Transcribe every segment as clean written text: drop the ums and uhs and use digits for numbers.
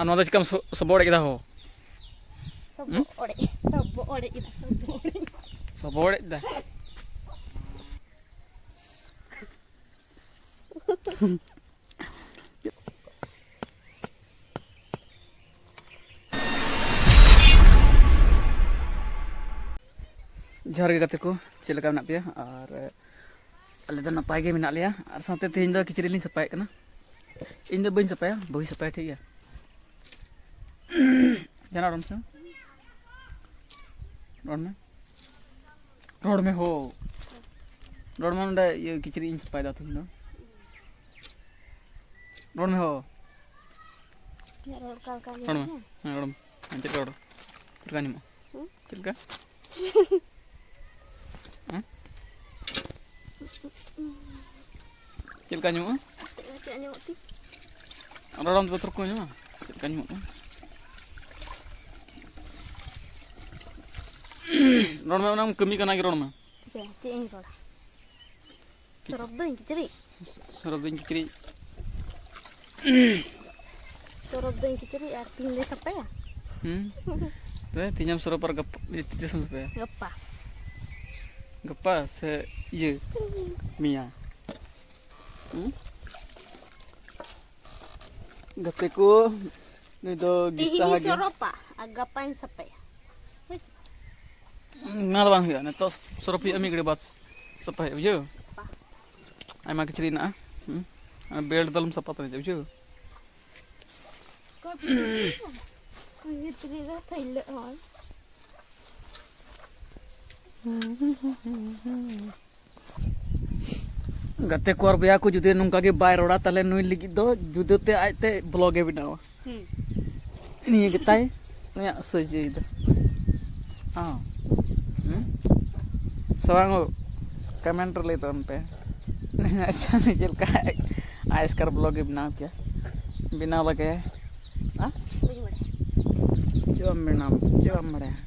ᱱᱚᱣᱟ ᱫᱚ ᱪᱤᱠᱟᱢ ᱥᱚᱵᱚᱲ ᱠᱮᱫᱟ ᱦᱚ? ᱥᱚᱵᱚᱲ ᱮᱫᱟ ᱡᱚᱦᱟᱨ ᱜᱮ ᱜᱟᱛᱮ ᱠᱚ, ᱪᱮᱫ ᱞᱮᱠᱟ ᱢᱮᱱᱟᱜ ᱯᱮᱭᱟ? ᱟᱨ ᱟᱞᱮ ᱫᱚ ᱱᱟᱯᱟᱭ ᱜᱮ ᱢᱮᱱᱟᱜ ᱞᱮᱭᱟ ᱟᱨ ᱥᱟᱶᱛᱮ ᱛᱮᱦᱮᱧ ᱫᱚ ᱠᱤᱪᱨᱤᱡ ᱞᱤᱧ ᱥᱟᱯᱷᱟᱭᱮᱫ ᱠᱟᱱᱟ। ᱤᱧ ᱫᱚ ᱵᱟᱹᱧ ᱥᱟᱯᱷᱟᱭᱟ, ᱵᱟᱹᱦᱩᱭ ᱥᱟᱯᱷᱟᱭᱟ, ᱴᱷᱤᱠ ᱜᱮᱭᱟ। ᱡᱟᱦᱟᱱᱟᱜ ᱨᱚᱲ ᱢᱮᱥᱮ, ᱨᱚᱲ ᱢᱮ ᱦᱳ, ᱨᱚᱲ ᱢᱮ। ᱱᱚᱰᱮ ᱤᱭᱟᱹ ᱠᱤᱪᱨᱤᱡ ᱤᱧ ᱥᱟᱯᱷᱟᱭᱮᱫᱟ ᱛᱮᱦᱮᱧ ᱫᱚ, ᱨᱚᱲ ᱢᱮ ᱦᱳ। ᱨᱚᱲ ᱢᱮ, ᱦᱮᱸ ᱨᱚᱲ ᱢᱮ। ᱪᱮᱫ ᱞᱮᱠᱟ ᱨᱚᱲ, ᱪᱮᱫ ᱞᱮᱠᱟ ᱟᱸᱡᱚᱢᱚᱜᱼᱟ? ᱪᱮᱫ ᱞᱮᱠᱟ? ᱪᱮᱫ ᱞᱮᱠᱟ ᱟᱸᱡᱚᱢᱚᱜᱼᱟ? ᱨᱚᱲᱟᱢ ᱵᱚᱛᱚᱨ ᱠᱚ ᱟᱸᱡᱚᱢᱟ, ᱪᱮᱫ ᱞᱮᱠᱟ ᱟᱸᱡᱚᱢᱚᱜ ᱠᱟᱱᱟ? ᱨᱚᱲ ᱢᱮ, ᱚᱱᱟᱢ ᱠᱟᱹᱢᱤ ᱠᱟᱱᱟ ᱜᱮ, ᱨᱚᱲ ᱢᱮ। ᱪᱮᱫ ᱤᱧ ᱨᱚᱲᱟ? ᱥᱚᱨᱚᱯ ᱫᱟᱹᱧ ᱠᱤᱪᱨᱤᱡ? ᱥᱚᱨᱚᱯ ᱫᱟᱹᱧ ᱠᱤᱪᱨᱤᱡ? ᱥᱚᱨᱚᱯ ᱫᱟᱹᱧ ᱠᱤᱪᱨᱤᱡ ᱟᱨ ᱛᱤᱦᱤᱧ ᱞᱮ ᱥᱟᱯᱷᱟᱭᱟ? ᱛᱚᱵᱮ ᱛᱮᱦᱮᱧᱮᱢ ᱥᱚᱨᱚᱯᱟ ᱟᱨ ᱜᱟᱯᱟ ᱛᱤᱥᱮᱢ ᱥᱟᱯᱷᱟᱭᱟ? ᱜᱟᱯᱟ। ᱜᱟᱯᱟ ᱥᱮ ᱤᱭᱟᱹ ᱢᱮᱭᱟᱝ? ᱜᱟᱛᱮ ᱠᱚ, ᱱᱩᱭ ᱫᱚ ᱜᱤᱥᱴᱟᱦᱟ ᱛᱤᱦᱤᱧᱤᱧ ᱜᱮ। ᱥᱚᱨᱚᱯᱟ ᱟᱨ ᱜᱟᱯᱟᱧ ᱥᱟᱯᱷᱟᱭᱟ। ᱚᱱᱟ ᱫᱚ ᱵᱟᱝ ᱦᱩᱭᱩᱜᱼᱟ, ᱱᱤᱛᱚᱜ ᱥᱚᱨᱚᱯ ᱦᱩᱭᱩᱜᱼᱟ, ᱢᱤᱫ ᱜᱷᱟᱹᱲᱤᱡ ᱵᱟᱫ ᱥᱟᱯᱷᱟᱭ ᱦᱩᱭᱩᱜᱼᱟ, ᱵᱩᱡᱷᱟᱹᱣ? ᱜᱟᱯᱟ ᱟᱭᱢᱟ ᱠᱤᱪᱨᱤᱡ ᱦᱮᱱᱟᱜᱼᱟ, ᱵᱮᱞᱴ ᱫᱚ ᱟᱞᱚᱢ ᱥᱟᱯᱷᱟ ᱛᱚᱨᱟᱭᱟ, ᱵᱩᱡᱷᱟᱹᱣ? ᱜᱟᱛᱮ ᱠᱚ ᱟᱨ ᱵᱚᱭᱦᱟ ᱠᱚ, ᱡᱩᱫᱤ ᱱᱚᱝᱠᱟ ᱜᱮ ᱵᱟᱭ ᱨᱚᱲᱟ, ᱛᱟᱦᱚᱞᱮ ᱱᱩᱭ ᱞᱟᱹᱜᱤᱫ ᱫᱚ ᱡᱩᱫᱟᱹᱛᱮ ᱟᱡᱛᱮ ᱵᱞᱚᱜᱮ ᱵᱮᱱᱟᱣᱟ। ᱱᱤᱭᱟᱹ ᱜᱮᱛᱟᱭ ᱱᱩᱭᱟᱜ ᱥᱚᱡᱷᱮ ᱫᱚ। ᱥᱮ ᱵᱟᱝ ᱦᱳ, ᱠᱚᱢᱮᱱᱴ ᱨᱮ ᱞᱟᱹᱭ ᱛᱟᱵᱚᱱ ᱯᱮ। ᱟᱪᱪᱷᱟ, ᱪᱮᱫ ᱞᱮᱠᱟ ᱟᱡ ᱮᱥᱠᱟᱨ ᱵᱞᱚᱜᱮ ᱵᱮᱱᱟᱣ ᱠᱮᱭᱟ, ᱵᱮᱱᱟᱣ ᱞᱮᱜᱟᱭᱟ। ᱵᱟᱹᱧ ᱵᱟᱲᱟᱭᱟ। ᱪᱮᱫ ᱵᱟᱢ ᱵᱮᱱᱟᱣ, ᱪᱮᱫ ᱵᱟᱢ ᱵᱟᱲᱟᱭᱟ?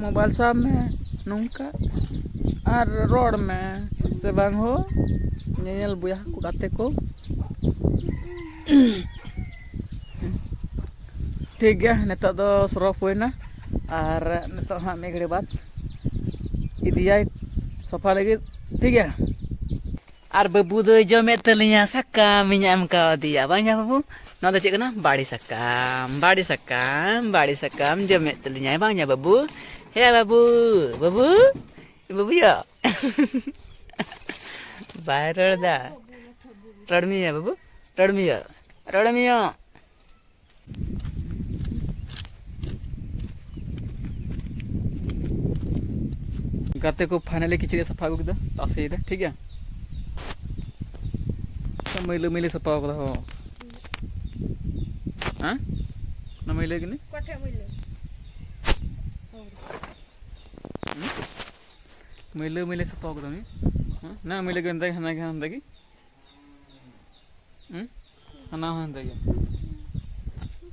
ᱢᱳᱵᱟᱭᱤᱞ ᱥᱟᱵ ᱢᱮ ᱱᱚᱝᱠᱟ ᱟᱨ ᱨᱚᱲ ᱢᱮ, ᱥᱮ ᱵᱟᱝ ᱦᱳ ᱧᱮᱧᱮᱞ ᱵᱚᱭᱦᱟ ᱠᱚ, ᱜᱟᱛᱮ ᱠᱚ। ᱴᱷᱤᱠ ᱜᱮᱭᱟ, ᱱᱤᱛᱚᱜ ᱫᱚ ᱥᱚᱨᱚᱯ ᱦᱩᱭᱱᱟ ᱟᱨ ᱱᱤᱛᱚᱜ ᱦᱟᱸᱜ ᱢᱤᱫ ᱜᱷᱟᱹᱲᱤᱡ ᱵᱟᱫ ᱤᱫᱤᱭᱟᱭ ᱥᱟᱯᱷᱟ ᱞᱟᱹᱜᱤᱫ, ᱴᱷᱤᱠ ᱜᱮᱭᱟ? ᱟᱨ ᱵᱟᱹᱵᱩ ᱫᱚᱭ ᱡᱚᱢᱮᱫ ᱛᱟᱹᱞᱤᱧᱟ ᱥᱟᱠᱟᱢ, ᱤᱧ ᱮᱢ ᱠᱟᱣᱫᱮᱭᱟ, ᱵᱟᱝ ᱭᱟ ᱵᱟᱹᱵᱩ? ᱱᱚᱣᱟ ᱫᱚ ᱪᱮᱫ ᱠᱟᱱᱟ? ᱵᱟᱲᱮ ᱥᱟᱠᱟᱢ, ᱵᱟᱲᱮ ᱥᱟᱠᱟᱢ, ᱵᱟᱲᱮ ᱥᱟᱠᱟᱢ ᱡᱚᱢᱮᱫ ᱛᱟᱹᱞᱤᱧᱟᱭ, ᱵᱟᱝ ᱭᱟ ᱵᱟᱹᱵᱩ? ᱦᱮ ᱵᱟᱹᱵᱩ, ᱵᱟᱹᱵᱩ, ᱵᱟᱹᱵᱩᱭᱟ। ᱵᱟᱭ ᱨᱚᱲ ᱫᱟ, ᱨᱚᱲ ᱢᱮᱭᱟ ᱵᱟᱹᱵᱩ, ᱨᱚᱲ ᱢᱮᱭᱟ, ᱨᱚᱲ ᱢᱮᱭᱟ। ᱜᱟᱛᱮ ᱠᱚ ᱯᱷᱟᱭᱱᱟᱞᱤ ᱠᱤᱪᱨᱤᱡ ᱥᱟᱯᱷᱟ ᱟᱹᱜᱩ ᱠᱮᱫᱟ, ᱛᱟᱥᱮᱭᱮᱫᱟ, ᱴᱷᱤᱠ ᱜᱮᱭᱟ? ᱢᱟᱹᱭᱞᱟᱹ ᱢᱟᱹᱭᱞᱟᱹ ᱥᱟᱯᱷᱟ ᱠᱟᱫᱟ ᱦᱚ, ᱚᱱᱟ ᱢᱟᱹᱭᱞᱟᱹ ᱜᱤᱱᱟᱹ। ᱚᱠᱟᱴᱷᱮᱡ ᱢᱟᱹᱭᱞᱟᱹ? ᱢᱟᱹᱭᱞᱟᱹ ᱢᱟᱹᱭᱞᱟᱹ ᱥᱟᱯᱷᱟ ᱠᱟᱫᱟ ᱩᱱᱤ, ᱱᱟ ᱢᱟᱹᱭᱞᱟᱹ ᱜᱮ ᱦᱟᱱᱟ ᱜᱮ ᱦᱟᱱᱛᱮ ᱜᱮ, ᱦᱟᱱᱟ ᱦᱚᱸ ᱦᱮᱸᱫᱮ ᱜᱮ,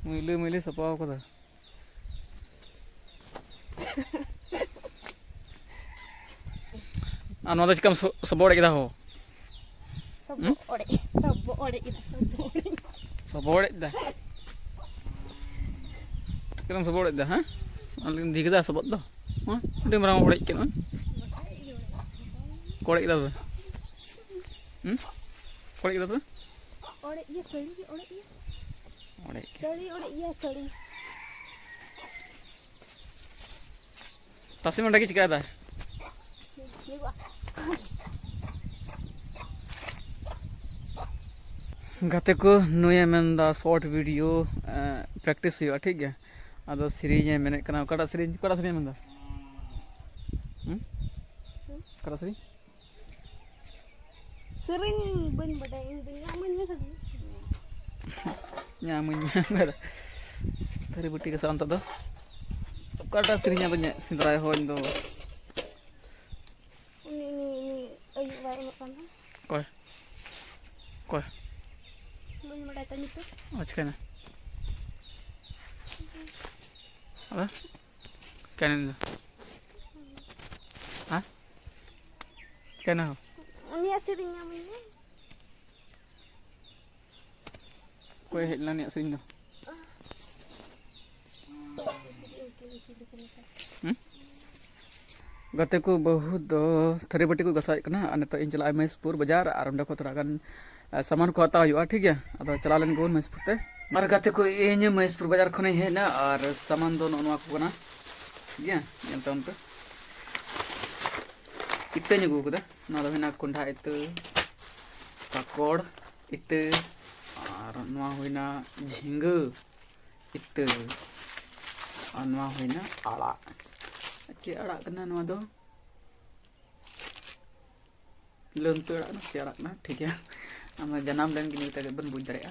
ᱢᱟᱹᱭᱞᱟᱹ ᱢᱟᱹᱭᱞᱟᱹ ᱥᱟᱯᱷᱟ ᱠᱟᱫᱟ। ᱟᱨ ᱱᱚᱣᱟ ᱫᱚ ᱪᱤᱠᱟᱢ ᱥᱚᱵᱚᱲ ᱠᱮᱫᱟ ᱦᱳ? ᱥᱚᱵᱚᱲᱮᱫᱟ, ᱪᱮᱫᱠᱟᱢ ᱥᱚᱵᱚᱲᱮᱫᱟ? ᱚᱱᱟᱧ ᱤᱫᱤ ᱠᱮᱫᱟ ᱥᱚᱵᱚᱫ ᱫᱚ, ᱟᱹᱰᱤ ᱢᱟᱨᱟᱝ ᱚᱲᱮᱡ ᱠᱮᱫ ᱱᱚᱜᱼᱚᱭ। ᱚᱠᱚᱭ ᱚᱲᱮᱡ ᱠᱮᱫᱟ ᱛᱚᱵᱮ? ᱚᱠᱚᱭ ᱚᱲᱮᱡ ᱠᱮᱫᱟ ᱛᱚᱵᱮ? ᱚᱲᱮᱡ ᱜᱮ, ᱥᱟᱹᱲᱤ ᱜᱮ ᱚᱲᱮᱡ ᱜᱮ, ᱚᱲᱮᱡ ᱜᱮ, ᱥᱟᱹᱲᱤ ᱚᱲᱮᱡ ᱜᱮᱭᱟ, ᱥᱟᱹᱲᱤ। ᱛᱟᱥᱮ ᱚᱸᱰᱮ ᱜᱮ ᱪᱤᱠᱟᱹᱭᱮᱫᱟᱭ? ᱜᱟᱛᱮ ᱠᱚ, ᱱᱩᱭᱮ ᱢᱮᱱᱫᱟ ᱥᱚᱨᱴ ᱵᱷᱤᱰᱤᱭᱳ ᱯᱨᱮᱠᱴᱤᱥ ᱦᱩᱭᱩᱜᱼᱟ, ᱴᱷᱤᱠ ᱜᱮᱭᱟ? ᱟᱫᱚ ᱥᱮᱨᱮᱧᱮ ᱢᱮᱱᱮᱫ ᱠᱟᱱᱟ, ᱚᱠᱟᱴᱟᱜ ᱥᱮᱨᱮᱧᱮ ᱢᱮᱱᱫᱟ? ᱚᱠᱟᱴᱟᱜ ᱥᱮᱨᱮᱧ? ᱥᱮᱨᱮᱧ ᱵᱟᱹᱧ ᱵᱟᱰᱟᱭᱟ, ᱤᱧ ᱫᱚ ᱧᱟᱢᱟᱹᱧ ᱢᱮ ᱠᱷᱟᱹᱞᱤ। ᱧᱟᱢᱟᱹᱧ ᱢᱮ, ᱛᱷᱟᱹᱨᱤ ᱵᱟᱹᱴᱤ ᱜᱟᱥᱟᱣ ᱱᱤᱛᱚᱜ ᱫᱚ, ᱚᱠᱟᱴᱟᱜ ᱥᱮᱨᱮᱧ ᱟᱫᱚᱧ ᱥᱮᱸᱫᱽᱨᱟᱭᱟ ᱦᱚ ᱤᱧ ᱫᱚ? ᱩᱱᱤ ᱟᱹᱭᱩᱵ ᱵᱟᱭ ᱮᱢᱚᱜ ᱠᱟᱱ ᱫᱚ? ᱚᱠᱚᱭ? ᱚᱠᱚᱭ? ᱵᱟᱹᱧ ᱵᱟᱰᱟᱭ ᱛᱟᱭ ᱧᱩᱛᱩᱢ। ᱪᱤᱠᱟᱹᱭᱮᱱᱟ? ᱟᱫᱚ ᱪᱤᱠᱟᱹᱭᱮᱱᱟ ᱩᱱᱤ ᱫᱚ? ᱪᱤᱠᱟᱹᱭᱮᱱᱟ ᱦᱳ? ᱩᱱᱤᱭᱟᱜ ᱥᱮᱨᱮᱧ ᱧᱟᱢᱟᱹᱧ ᱢᱮ। ᱚᱠᱚᱭ ᱦᱮᱡ ᱞᱮᱱᱟ ᱩᱱᱤᱭᱟᱜ ᱥᱮᱨᱮᱧ ᱫᱚ? गते को बहुत थरी बटी को गसाई कना और नितो इन चला महेशपुर बाजार और अंडे को थोड़ा गान सामान को हता हुआ ठीक है अदो चला लेन गोन महेशपुर ते और गते को इन महेशपुर बाजार खने है ना और सामान दो नोनवा को कना ठीक है यंत उन पे इत्ते नी गु कदा ना दो हिना कुंडा इत्ते पाकोड़ इत्ते और नवा होइना झिंग इत्ते और नवा होइना आड़ा चे अड़ा कना नवा दो लंतु अड़ा ना चे अड़ा ना ठीक है आम जनाम लेन गिनी तक बन बुझ दरेया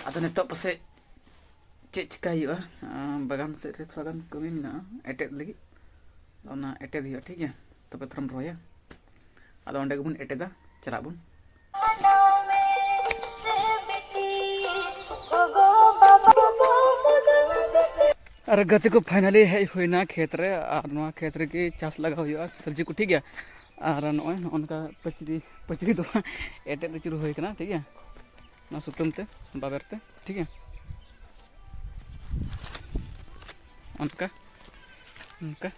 अदो नितो पसे चे चिका हुआ बागान से थोड़ा गान कमी मेना एटेद लगी ओना एटेद हुआ ठीक है तबे थरम रोया अदो अंडे गबुन एटेदा चला बुन और गति को फाइनली है होना खेत रे और नवा खेत रे की चास लगा हुआ सब्जी को ठीक है और नॉय उनका पचरी पचरी तो एटे तो चुरू होइकना ठीक है ना सुतम ते बाबर ते ठीक है उनका उनका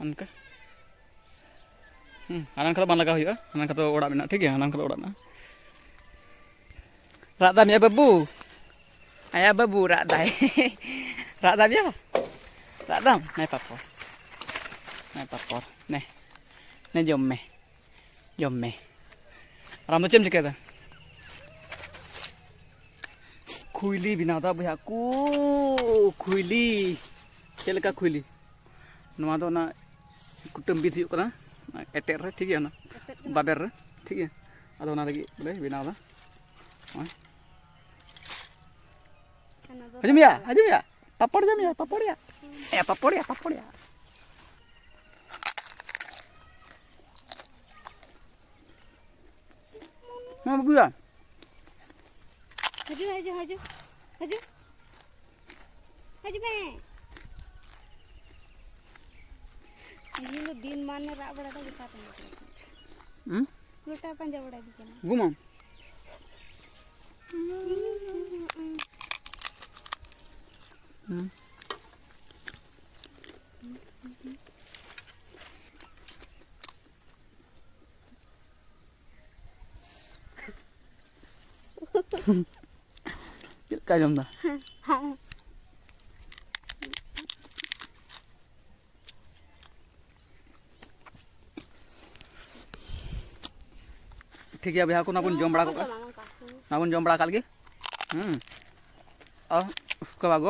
उनका हानां खला बान लगा हुआ हानां का तो ओड़ा मेना ठीक है हानां खला ओड़ा ना रादा मिया बाबू आया बाबू रादा रादा dia रादा नहीं पापor नहीं jomme राम चेम चिकेदा खुइली बिनादा भैया को खुइली चेलका खुइली नवा दो ना कुटुम बीत हुई कना एटेर रे ठीक है ना बाबेर रे ठीक है अदो ना लगी बोले बिनादा hajum ya papor jam ya papor ya papor ya nah bagus ya haju me ini lo din mana rak bada ta kita lota panja bada di kana gumam Ka jom dah. ठीक है भैया को ना जम बड़ा को ना जम बड़ा काल के और उसके बाद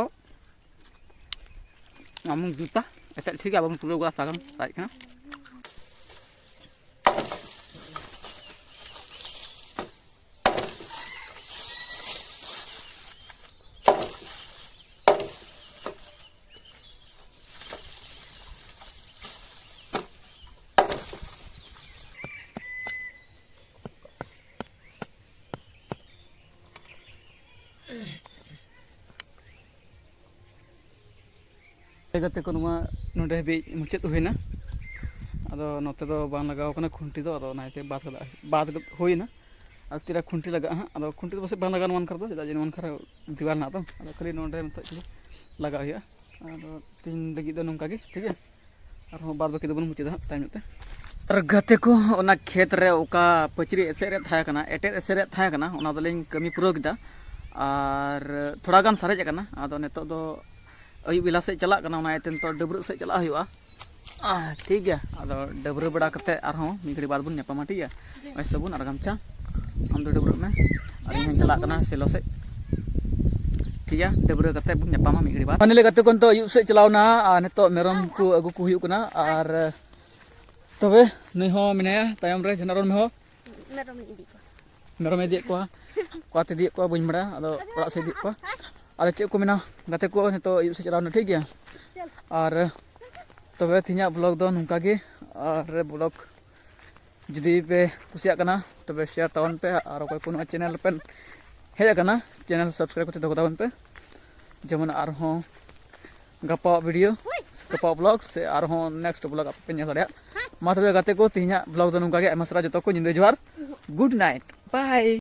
हम जूता ऐसा ठीक है अब हम पूरा गुला सागम राइट ना गते को नोडे भी मुचाद होना अदो नोते दो बांग लगाव कना खुंटी दो अदो नाइते बाद होइना और तीरा खुंटी लगा हां अदो खुंटी तो बस बांग लगा मन कर दो जदा जेन मन कर दीवार ना तो अदो खाली नोडे नतो लगा हुआ अदो तीन लगी दो नंका गे ठीक है और बाद बाकी दो बन मुचाद टाइम ते और गते को ओना खेत रे ओका पचरी एसेरे थाया कना एटे एसेरे थाया कना ओना दो लेन कमी पुरो किदा और थोड़ा गान सारेज कना अदो नेतो दो अयुब बेला से चला तो डबरू से चला हुआ ठीक है अदो डबरू बड़ा करते मिगड़ी बाद बन नापामा ठीक है ऐसे बन और गमछा हम तो डबरू में और इन चला सेलो से ठीक है डबरू करते बन नापामा मिगड़ी बाद फाइनली गते को तो अयुब से चलावना नितो मेरम को अगु को हुयुक ना और तबे नई हो मिनाया तायम रे जनरल में हो मेरम इदी को कोते दी को बन बड़ा अदो ओड़ा से दी को अरे चे को मेना गते को तो अयुब से चलावना ठीक है और तबे तिना ब्लॉग दो नुका गे और ब्लॉग जुदी पे कुसिया कना तबे शेयर तावन पे और कोई कोनो चैनल पे हेजा कना चैनल सब्सक्राइब करते दो तावन पे जेमन और हो गपा वीडियो गपा ब्लॉग से और हो नेक्स्ट ब्लॉग आप पे नेल मा तबे गते को तिना ब्लॉग दो नुका गे मसरा जतो को निंदे जोहार गुड नाइट बाय।